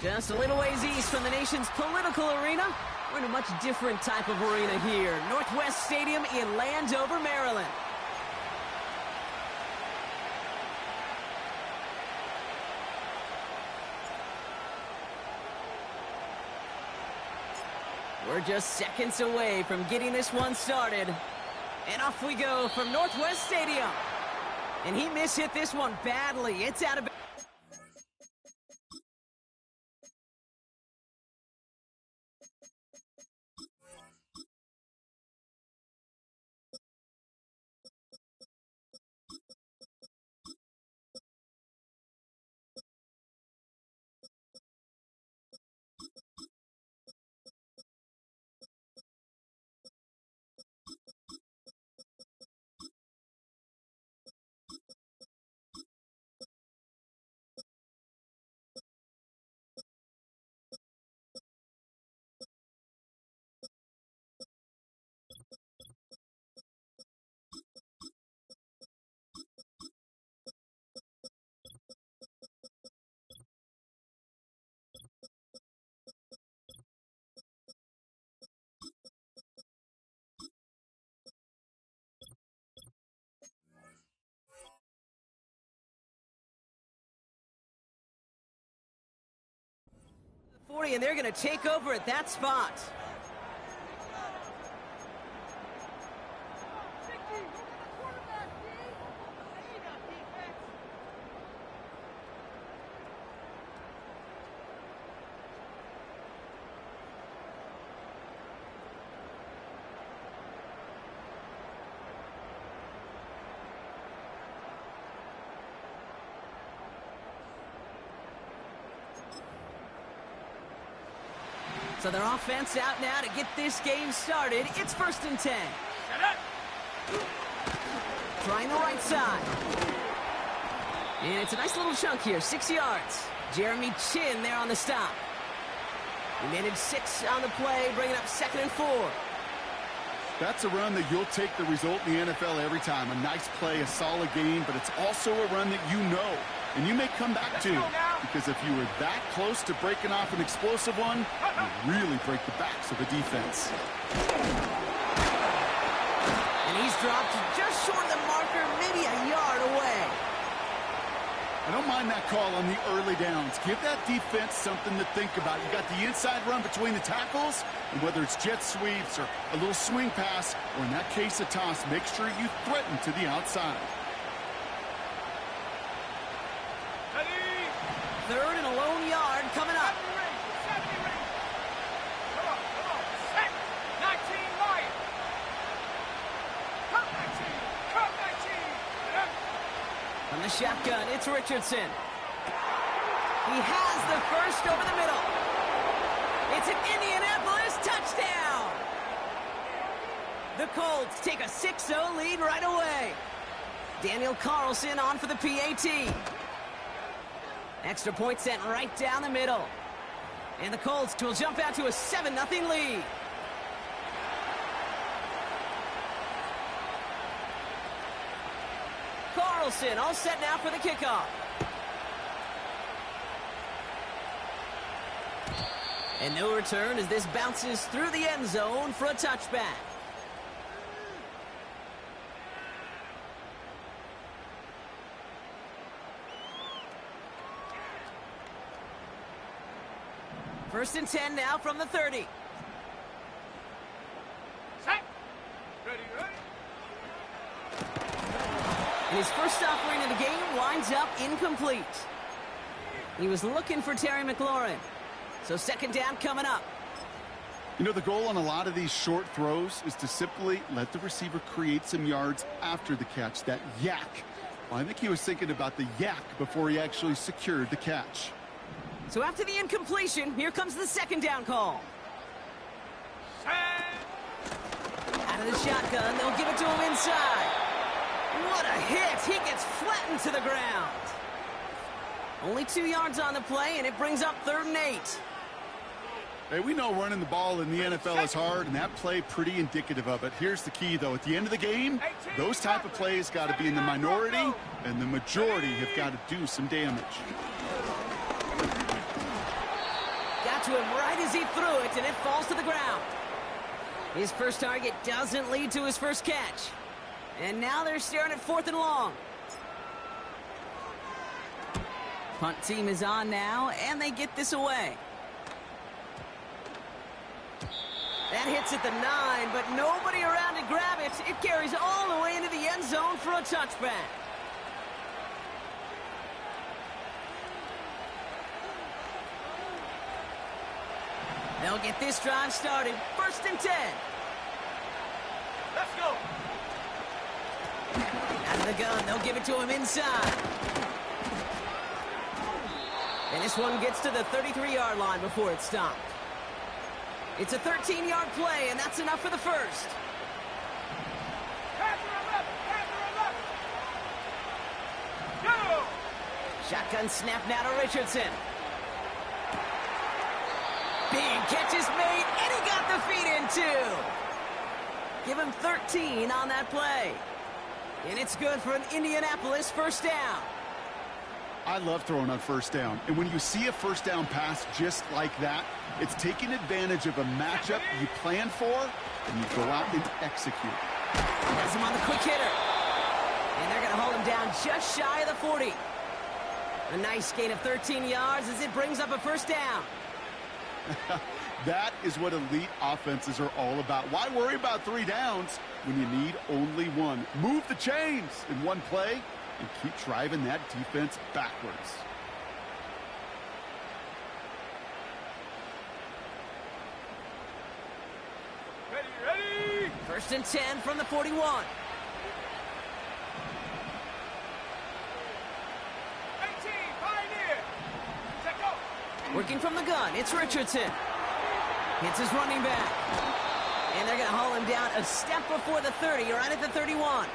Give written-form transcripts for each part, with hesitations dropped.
Just a little ways east from the nation's political arena, we're in a much different type of arena here. Northwest Stadium in Landover, Maryland. We're just seconds away from getting this one started. And off we go from Northwest Stadium. And he mishit this one badly. It's out of... And they're going to take over at that spot. So their offense out now to get this game started. It's 1st and 10. Trying the right side. And it's a nice little chunk here, 6 yards. Jeremy Chin there on the stop. He managed 6 on the play, bringing up 2nd and 4. That's a run that you'll take the result in the NFL every time. A nice play, a solid game, but it's also a run that you know, and you may come back to, because if you were that close to breaking off an explosive one, you really break the backs of the defense. And he's dropped just short of the marker, maybe a yard away. I don't mind that call on the early downs. Give that defense something to think about. You got the inside run between the tackles, and whether it's jet sweeps or a little swing pass, or in that case a toss, make sure you threaten to the outside. 3rd and a lone yard coming up. From the shotgun, it's Richardson. He has the first over the middle. It's an Indianapolis touchdown. The Colts take a 6-0 lead right away. Daniel Carlson on for the PAT. Extra point sent right down the middle. And the Colts will jump out to a 7-0 lead. Carlson all set now for the kickoff. And no return as this bounces through the end zone for a touchback. First and 10 now from the 30. Set. Ready. And his first offering of the game winds up incomplete. He was looking for Terry McLaurin. So 2nd down coming up. You know, the goal on a lot of these short throws is to simply let the receiver create some yards after the catch, that yak. Well, I think he was thinking about the yak before he actually secured the catch. So after the incompletion, here comes the 2nd down call. Out of the shotgun, they'll give it to him inside. What a hit! He gets flattened to the ground. Only 2 yards on the play, and it brings up 3rd and 8. Hey, we know running the ball in the NFL is hard, and that play pretty indicative of it. Here's the key, though. At the end of the game, those type of plays got to be in the minority, and the majority have got to do some damage. to him right as he threw it, and it falls to the ground. His first target doesn't lead to his first catch. And now they're staring at 4th and long. Punt team is on now, and they get this away. That hits at the 9, but nobody around to grab it. It carries all the way into the end zone for a touchback. They'll get this drive started. 1st and 10. Let's go. Out of the gun, they'll give it to him inside. And this one gets to the 33-yard line before it's stopped. It's a 13-yard play, and that's enough for the first. Go! Shotgun snap now to Richardson. Big catch is made, and he got the feet in too. Give him 13 on that play. And it's good for an Indianapolis first down. I love throwing on first down. And when you see a first down pass just like that, it's taking advantage of a matchup you plan for, and you go out and execute. Has him on the quick hitter. And they're going to hold him down just shy of the 40. A nice gain of 13 yards as it brings up a first down. That is what elite offenses are all about. Why worry about 3 downs when you need only 1? Move the chains in one play and keep driving that defense backwards. Ready! 1st and 10 from the 41. 18, Pioneer! Set go! Working from the gun, it's Richardson. Hits his running back. And they're going to haul him down a step before the 30, right at the 31.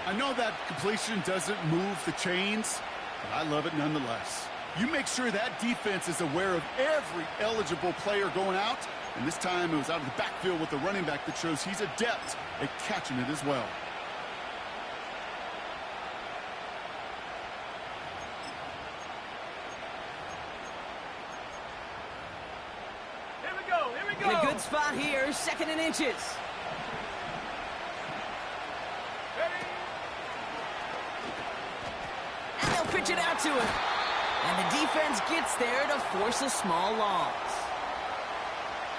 I know that completion doesn't move the chains, but I love it nonetheless. You make sure that defense is aware of every eligible player going out, and this time it was out of the backfield with the running back that shows he's adept at catching it as well. Here we go! In a good spot here, 2nd and inches. Ready? And they'll pitch it out to him. And the defense gets there to force a small loss.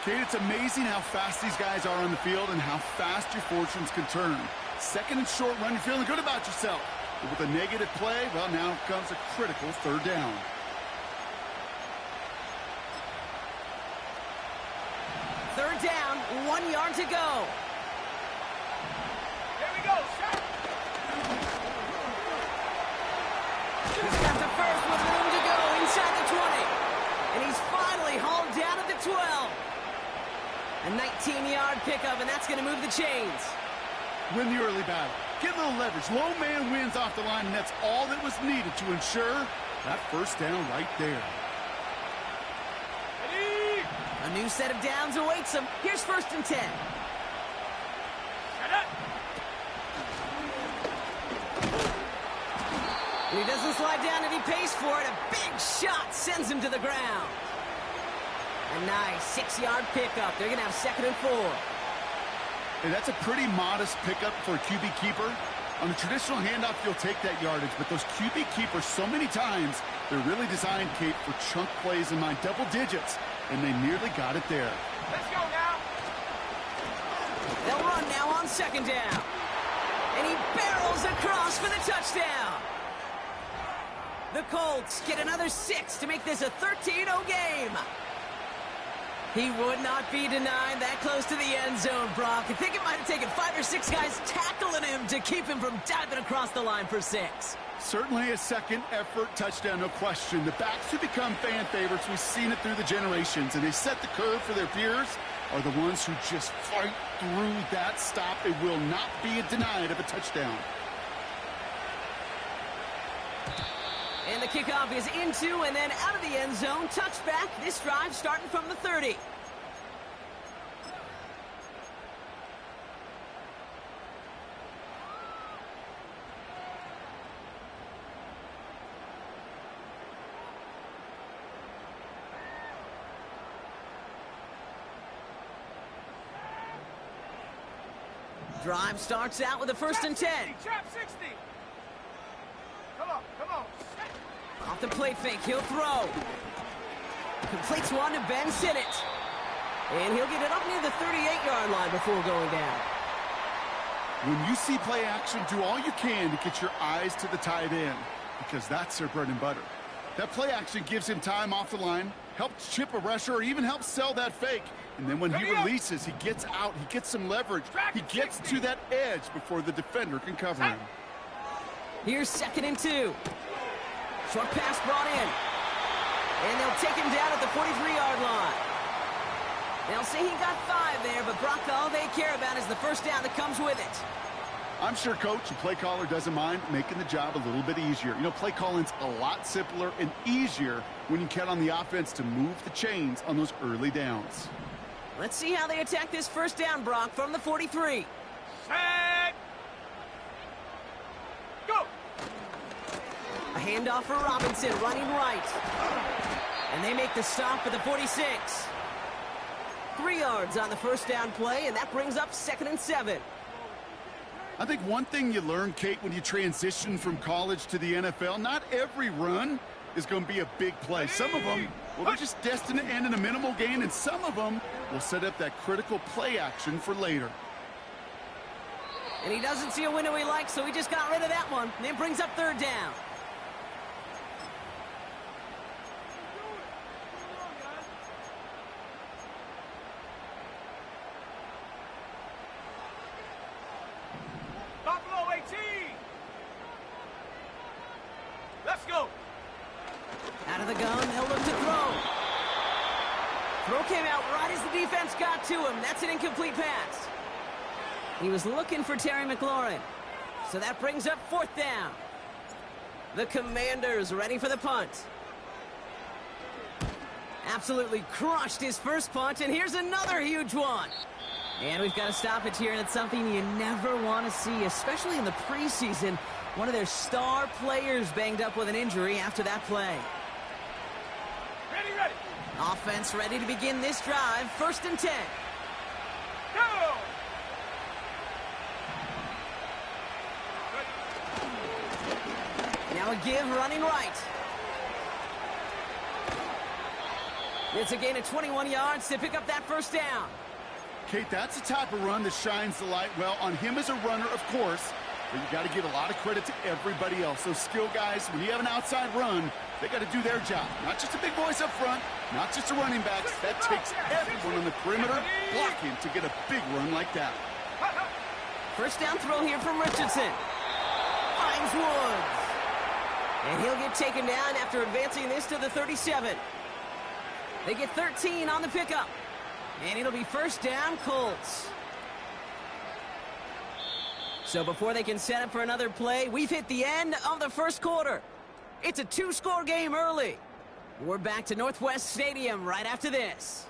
Kate, it's amazing how fast these guys are on the field and how fast your fortunes can turn. 2nd and short run, you're feeling good about yourself. But with a negative play, well, now comes a critical 3rd down. Third down, 1 yard to go. Here we go! Shot! He's got the first with room to go inside the 20. And he's finally hauled down at the 12. A 19-yard pickup, and that's going to move the chains. Win the early battle. Get a little leverage. Low man wins off the line, and that's all that was needed to ensure that first down right there. Ready? A new set of downs awaits him. Here's 1st and 10. Shut up! He doesn't slide down and he pays for it. A big shot sends him to the ground. A nice 6-yard pickup. They're going to have 2nd and 4. And that's a pretty modest pickup for a QB keeper. On a traditional handoff, you'll take that yardage, but those QB keepers, so many times, they're really designed, Kate, for chunk plays in my double digits, and they nearly got it there. Let's go now! They'll run now on 2nd down. And he barrels across for the touchdown. The Colts get another 6 to make this a 13-0 game. He would not be denied that close to the end zone, Brock. I think it might have taken 5 or 6 guys tackling him to keep him from diving across the line for 6. Certainly a second effort touchdown, no question. The backs who become fan favorites, we've seen it through the generations, and they set the curve for their peers, are the ones who just fight through that stop. It will not be denied of a touchdown. And the kickoff is into and then out of the end zone. Touchback. This drive starting from the 30. Drive starts out with a first and 10. Trap 60. Come on, come on. Off the plate fake, he'll throw. Completes one to Ben Sinnott. And he'll get it up near the 38-yard line before going down. When you see play action, do all you can to get your eyes to the tight end, because that's their bread and butter. That play action gives him time off the line, helps chip a rusher, or even helps sell that fake. And then when he releases, he gets out, he gets some leverage. He gets to that edge before the defender can cover him. Here's 2nd and 2. Short pass brought in. And they'll take him down at the 43-yard line. They'll say he got 5 there, but Brock, all they care about is the first down that comes with it. I'm sure coach and play caller doesn't mind making the job a little bit easier. You know, play calling's a lot simpler and easier when you count on the offense to move the chains on those early downs. Let's see how they attack this first down, Brock, from the 43. Set. Go. A handoff for Robinson, running right. And they make the stop at the 46. 3 yards on the first down play, and that brings up 2nd and 7. I think one thing you learn, Kate, when you transition from college to the NFL, not every run is going to be a big play. Some of them, well, they're just destined to end in a minimal gain, and some of them will set up that critical play action for later. And he doesn't see a window he likes, so he just got rid of that one. And it brings up 3rd down. Buffalo 18. Let's go. Out of the gun, they'll look to throw. Throw came out right as the defense got to him. That's an incomplete pass. He was looking for Terry McLaurin. So that brings up 4th down. The Commanders ready for the punt. Absolutely crushed his first punt, and here's another huge one. And we've got a stoppage here, and it's something you never want to see, especially in the preseason. One of their star players banged up with an injury after that play. Ready, ready. Offense ready to begin this drive. 1st and 10. Go. Now a give running right. It's a gain of 21 yards to pick up that first down. Kate, that's the type of run that shines the light well on him as a runner, of course, but you got to give a lot of credit to everybody else. Those skill guys, when you have an outside run, they got to do their job. Not just a big voice up front, not just a running backs. That takes everyone on the perimeter blocking to get a big run like that. First down throw here from Richardson. Finds Woods. And he'll get taken down after advancing this to the 37. They get 13 on the pickup. And it'll be first down, Colts. So before they can set up for another play, we've hit the end of the first quarter. It's a 2-score game early. We're back to Northwest Stadium right after this.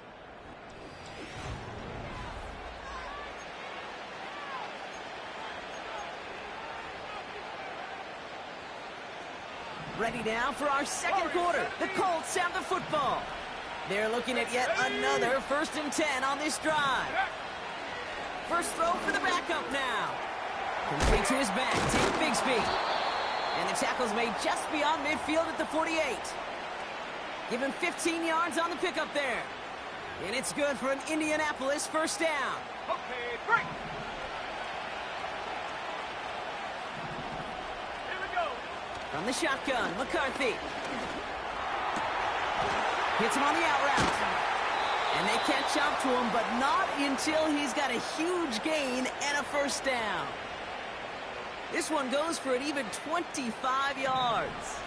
Ready now for our second quarter. The Colts have the football. They're looking at yet another 1st and 10 on this drive. First throw for the backup now. Complete to his back, take Bigsby. And the tackle's made just beyond midfield at the 48. Give him 15 yards on the pickup there. And it's good for an Indianapolis first down. Okay, break. Here we go. From the shotgun, McCarthy. Hits him on the out route. And they catch up to him, but not until he's got a huge gain and a first down. This one goes for an even 25 yards.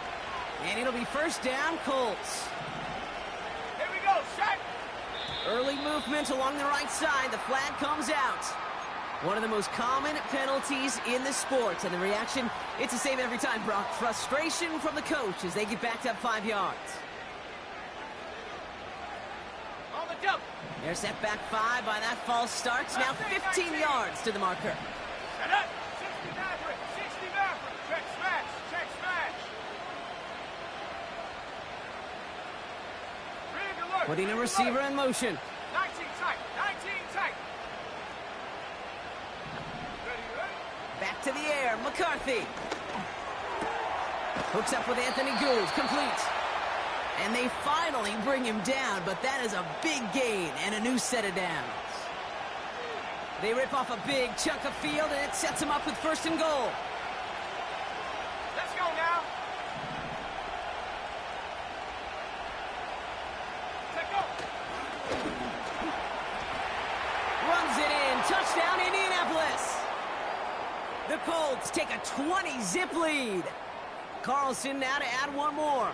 And it'll be first down, Colts. Here we go, set. Early movement along the right side. The flag comes out. One of the most common penalties in the sport. And the reaction, it's the same every time, Brock. Frustration from the coach as they get backed up 5 yards. On the jump. They're set back 5 by that false start. Now 15 yards to the marker. Set up. 60 Maverick. 60 Maverick. Check smash. Check smash. Rig alert. Putting a receiver in motion. 19 tight. 19 tight. back to the air. McCarthy. Hooks up with Anthony Gould. Complete. And they finally bring him down, but that is a big gain and a new set of downs. They rip off a big chunk of field, and it sets him up with 1st and goal. Let's go now. Let's go. Runs it in. Touchdown, Indianapolis. The Colts take a 20-zip lead. Carlson now to add one more.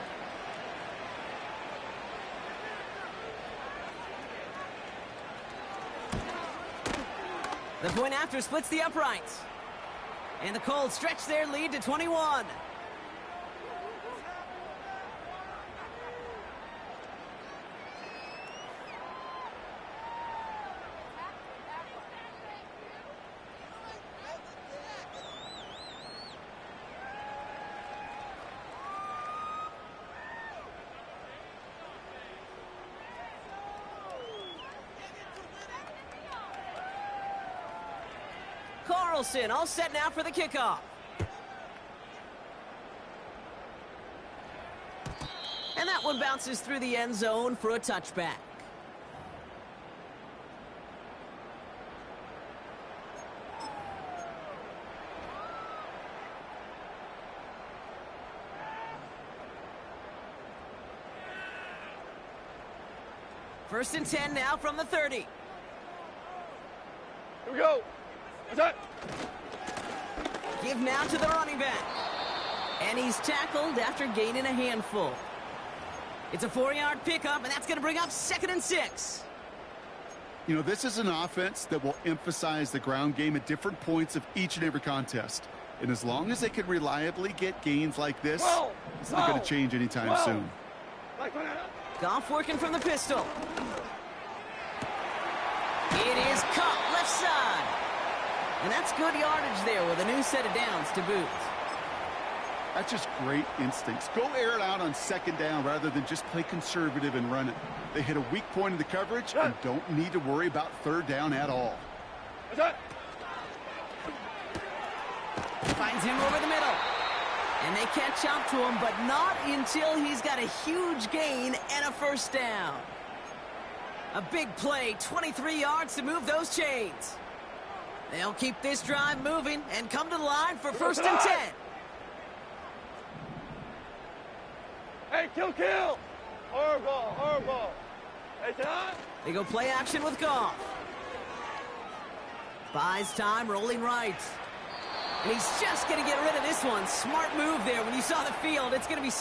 The point after splits the uprights. And the Colts stretch their lead to 21. Carlson all set now for the kickoff. And that one bounces through the end zone for a touchback. First and 10 now from the 30. Here we go. What's that? Give now to the running back. And he's tackled after gaining a handful. It's a 4-yard pickup, and that's going to bring up 2nd and 6. You know, this is an offense that will emphasize the ground game at different points of each and every contest. And as long as they can reliably get gains like this, it's not going to change anytime soon. Goff working from the pistol. It is caught left side. And that's good yardage there with a new set of downs to boot. That's just great instincts. Go air it out on 2nd down rather than just play conservative and run it. They hit a weak point in the coverage and don't need to worry about 3rd down at all. Finds him over the middle. And they catch up to him, but not until he's got a huge gain and a 1st down. A big play, 23 yards to move those chains. They'll keep this drive moving and come to the line for 1st and 10. Hey, kill. Horrible. Hey, John. They go play action with Goff. Buys time, rolling right. And he's just going to get rid of this one. Smart move there. When you saw the field, it's going to be...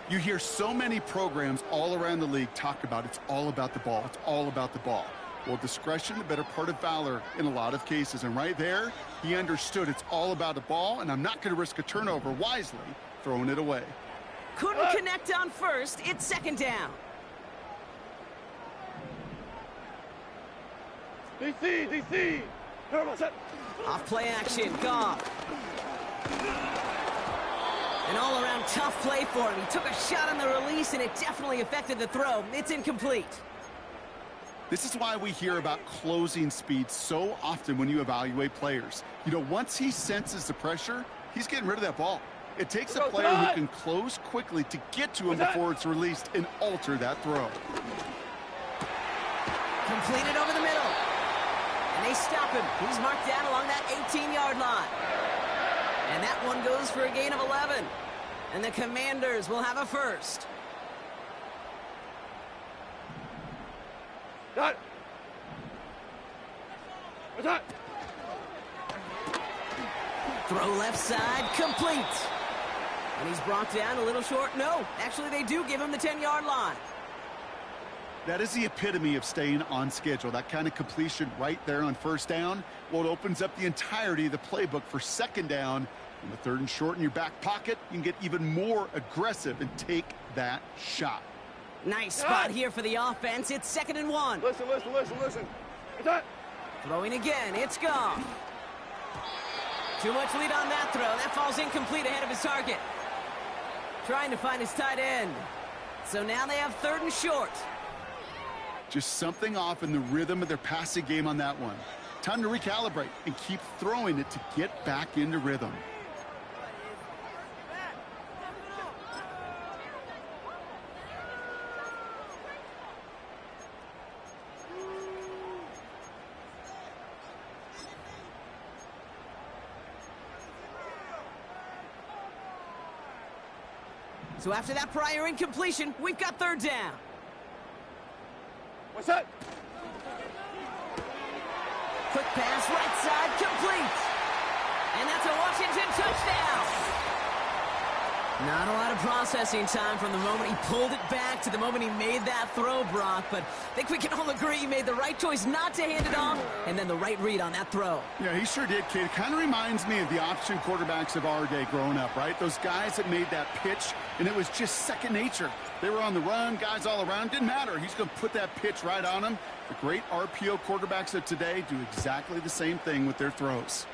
You hear so many programs all around the league talk about it's all about the ball. It's all about the ball. Well, discretion, the better part of valor in a lot of cases. And right there, he understood it's all about the ball, and I'm not going to risk a turnover wisely, throwing it away. Couldn't connect on 1st. It's 2nd down. DC. Off play action, Goff. An all-around tough play for him. He took a shot on the release, and it definitely affected the throw. It's incomplete. This is why we hear about closing speed so often when you evaluate players. You know, once he senses the pressure, he's getting rid of that ball. It takes a player who can close quickly to get to him before it's released and alter that throw. Completed over the middle. And they stop him. He's marked down along that 18-yard line. And that one goes for a gain of 11. And the Commanders will have a 1st. Got it. What's that? Throw left side, complete. And he's brought down a little short. No, actually they do give him the 10-yard line. That is the epitome of staying on schedule. That kind of completion right there on 1st down. Well, it opens up the entirety of the playbook for 2nd down. In the 3rd and short in your back pocket, you can get even more aggressive and take that shot. Nice spot here for the offense. It's 2nd and 1. Listen. Is that? Throwing again. It's gone. Too much lead on that throw. That falls incomplete ahead of his target. Trying to find his tight end. So now they have 3rd and short. Just something off in the rhythm of their passing game on that one. Time to recalibrate and keep throwing it to get back into rhythm. So after that prior incompletion, we've got 3rd down. What's that? Quick pass, right side, complete. And that's a Washington touchdown. Not a lot of processing time from the moment he pulled it back to the moment he made that throw, Brock. But I think we can all agree he made the right choice not to hand it off, and then the right read on that throw. Yeah, he sure did, kid. It kind of reminds me of the option quarterbacks of our day growing up, right? Those guys that made that pitch, and it was just second nature. They were on the run, guys all around. Didn't matter. He's going to put that pitch right on him. The great RPO quarterbacks of today do exactly the same thing with their throws.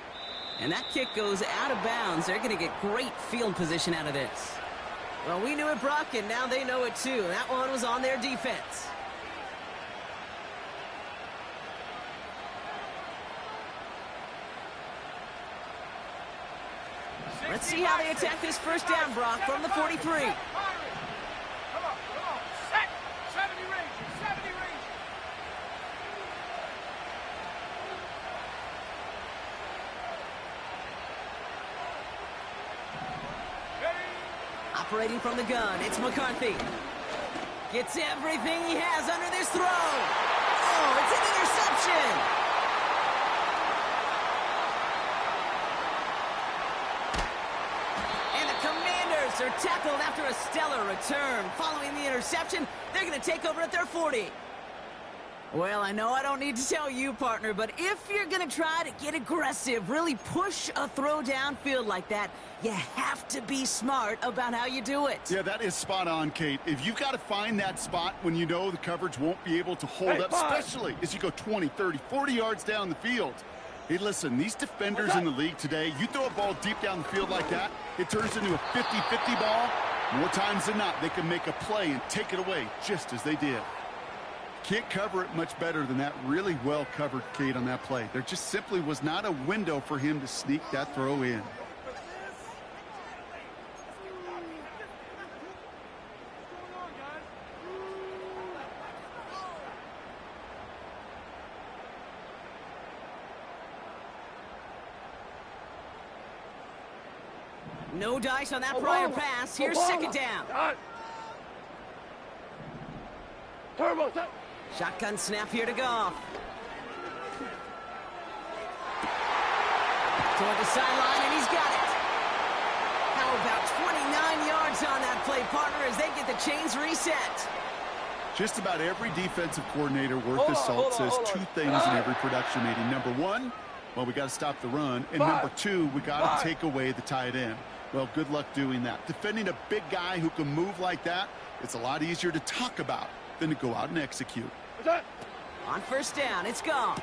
And that kick goes out of bounds. They're going to get great field position out of this. Well, we knew it, Brock, and now they know it too. That one was on their defense. Let's see how they attack this 1st down, Brock, from the 43. Come on. Set. 70 Rangers. Operating from the gun, it's McCarthy. Gets everything he has under this throw. Oh, it's an interception. And the Commanders are tackled after a stellar return. Following the interception, they're going to take over at their 40. Well, I know I don't need to tell you, partner, but if you're going to try to get aggressive, really push a throw downfield like that, you have to be smart about how you do it. Yeah, that is spot on, Kate. If you've got to find that spot when you know the coverage won't be able to hold up, especially as you go 20, 30, 40 yards down the field. Hey, listen, these defenders in the league today, you throw a ball deep down the field like that, it turns into a 50-50 ball. More times than not, they can make a play and take it away just as they did. Can't cover it much better than that really well covered, Kate, on that play. There just simply was not a window for him to sneak that throw in. No dice on that prior pass. Here's 2nd down. Turbo. Shotgun snap here to Goff. Toward the sideline, and he's got it. How about 29 yards on that play, partner, as they get the chains reset? Just about every defensive coordinator worth his salt says two things in every production meeting. Number one, well, we got to stop the run. And number two, we got to take away the tight end. Well, good luck doing that. Defending a big guy who can move like that, it's a lot easier to talk about than to go out and execute. On 1st down, it's gone.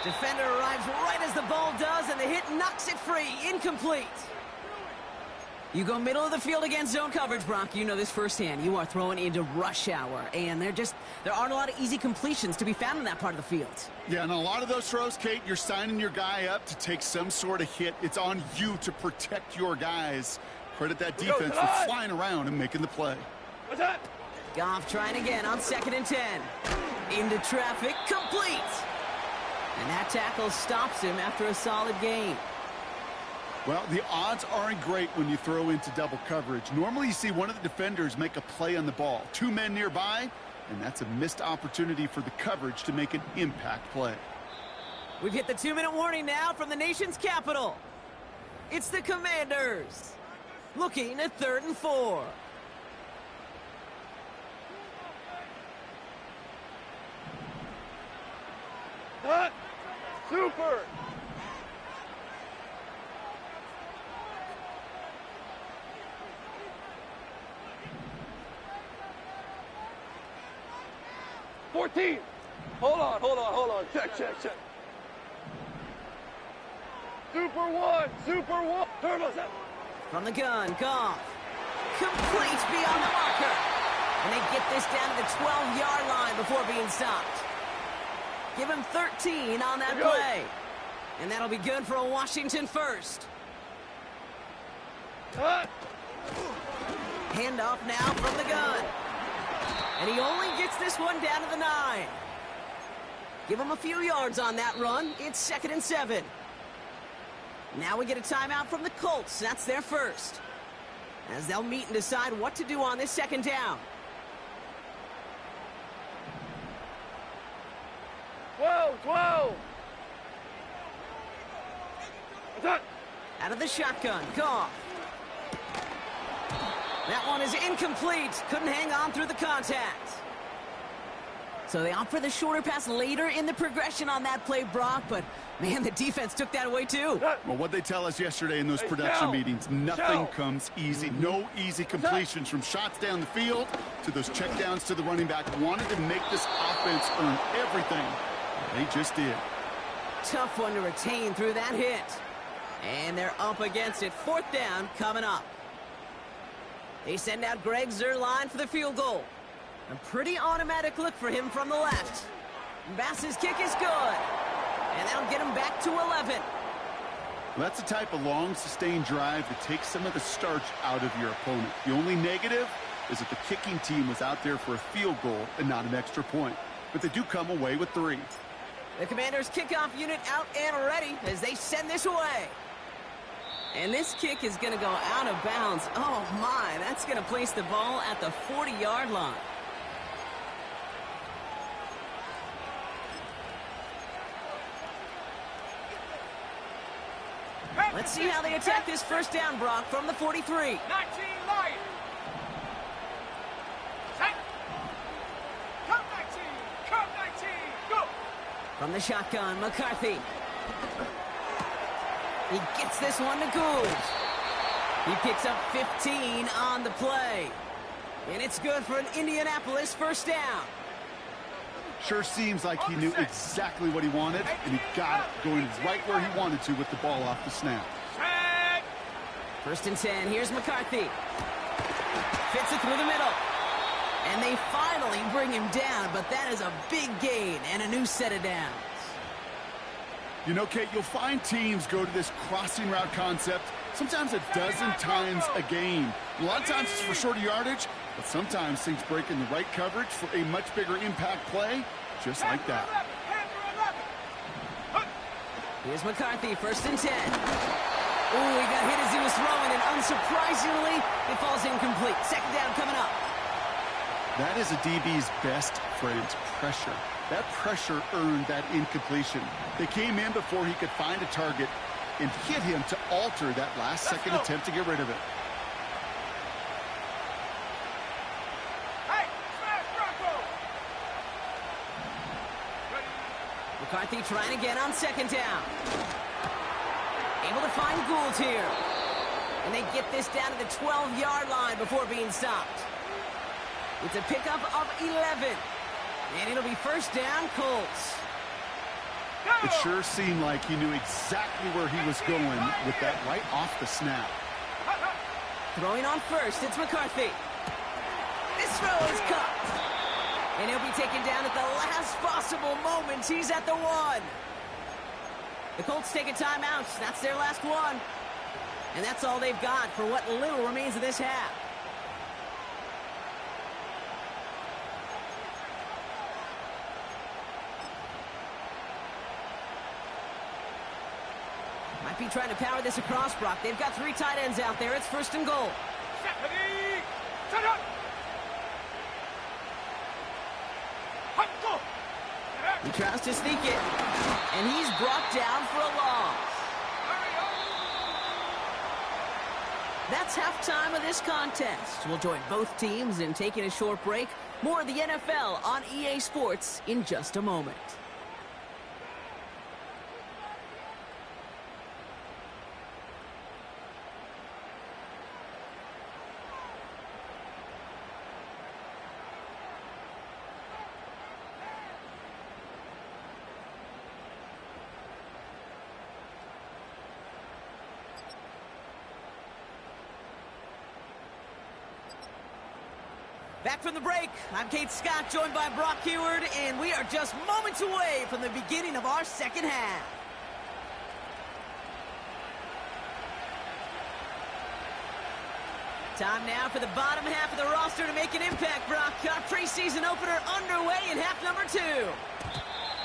Defender arrives right as the ball does, and the hit knocks it free. Incomplete. You go middle of the field against zone coverage, Brock. You know this firsthand. You are throwing into rush hour, and there aren't a lot of easy completions to be found in that part of the field. Yeah, and a lot of those throws, Kate, you're signing your guy up to take some sort of hit. It's on you to protect your guys. Credit that defense for flying around and making the play. Goff trying again on 2nd and 10. Into traffic, complete. And that tackle stops him after a solid gain. Well, the odds aren't great when you throw into double coverage. Normally you see one of the defenders make a play on the ball. 2 men nearby, and that's a missed opportunity for the coverage to make an impact play. We've hit the 2-minute warning now from the nation's capital. It's the Commanders. Looking at 3rd and 4. Super. 14. Hold on. Check. Super one. Turbo set. From the gun, Goff. Complete beyond the marker. And they get this down to the 12-yard line before being stopped. Give him 13 on that play. And that'll be good for a Washington first. Cut. Handoff now from the gun. And he only gets this one down to the 9. Give him a few yards on that run. It's 2nd and 7. Now we get a timeout from the Colts. That's their first. As they'll meet and decide what to do on this 2nd down. 12. Out of the shotgun, Goff. That one is incomplete. Couldn't hang on through the contact. So they opt for the shorter pass later in the progression on that play, Brock. But, man, the defense took that away, too. Well, what they tell us yesterday in those production meetings, nothing comes easy. No easy completions from shots down the field to those checkdowns to the running back. Wanted to make this offense earn everything. They just did. Tough one to retain through that hit. And they're up against it. 4th down coming up. They send out Greg Zuerlein for the field goal. A pretty automatic look for him from the left. Bass's kick is good. And that'll get him back to 11. That's the type of long, sustained drive that takes some of the starch out of your opponent. The only negative is that the kicking team was out there for a field goal and not an extra point. But they do come away with 3. The Commanders' kickoff unit out and ready as they send this away. And this kick is going to go out of bounds. Oh, my. That's going to place the ball at the 40-yard line. Let's see how they attack this 1st down, Brock, from the 43. 19 Lions. Set. Come 19. Go. From the shotgun, McCarthy. He gets this one to Gould. He picks up 15 on the play. And it's good for an Indianapolis 1st down. Sure seems like he knew exactly what he wanted, and he got it, going right where he wanted to with the ball off the snap. Set. 1st and 10. Here's McCarthy. Fits it through the middle. And they finally bring him down, but that is a big gain and a new set of downs. You know, Kate, you'll find teams go to this crossing route concept sometimes a dozen times a game. A lot of times it's for shorter yardage, but sometimes things break in the right coverage for a much bigger impact play, just like that. Here's McCarthy, 1st and 10. Oh, he got hit as he was throwing, and unsurprisingly, it falls incomplete. 2nd down coming up. That is a DB's best friend, pressure. That pressure earned that incompletion. They came in before he could find a target and hit him to alter that last-second attempt to get rid of it. Hey, smash Bronco. McCarthy trying again on 2nd down. Able to find Gould here. And they get this down to the 12-yard line before being stopped. It's a pickup of 11. And it'll be 1st down, Colts. It sure seemed like he knew exactly where he was going with that right off the snap. Throwing on 1st, it's McCarthy. This throw is cut. And he'll be taken down at the last possible moment. He's at the 1. The Colts take a timeout. That's their last one. And that's all they've got for what little remains of this half. Might be trying to power this across, Brock. They've got 3 tight ends out there. It's 1st and goal. Set up. He tries to sneak it, and he's brought down for a loss. That's halftime of this contest. We'll join both teams in taking a short break. More of the NFL on EA Sports in just a moment. Back from the break, I'm Kate Scott, joined by Brock Heward, and we are just moments away from the beginning of our second half. Time now for the bottom half of the roster to make an impact, Brock. Our preseason opener underway in half number 2.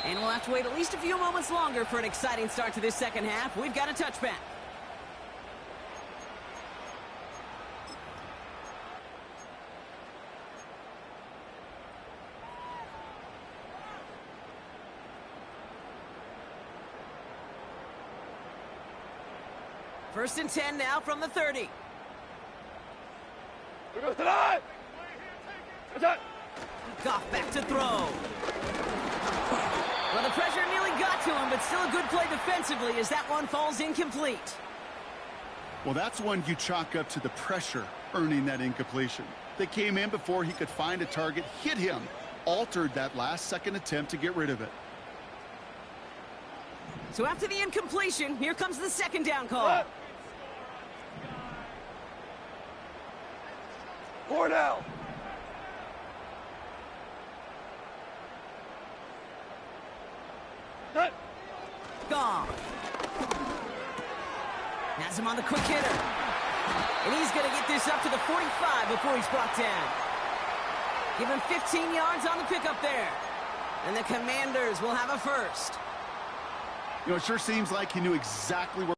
And we'll have to wait at least a few moments longer for an exciting start to this second half. We've got a touchback. First and 10 now from the 30. Here goes tonight. Goff back to throw. Well, the pressure nearly got to him, but still a good play defensively as that one falls incomplete. Well, that's one you chalk up to the pressure earning that incompletion. They came in before he could find a target, hit him, altered that last-second attempt to get rid of it. So after the incompletion, here comes the second down call. Four down. Gone. Has him on the quick hitter. And he's going to get this up to the 45 before he's brought down. Give him 15 yards on the pickup there. And the Commanders will have a first. You know, it sure seems like he knew exactly where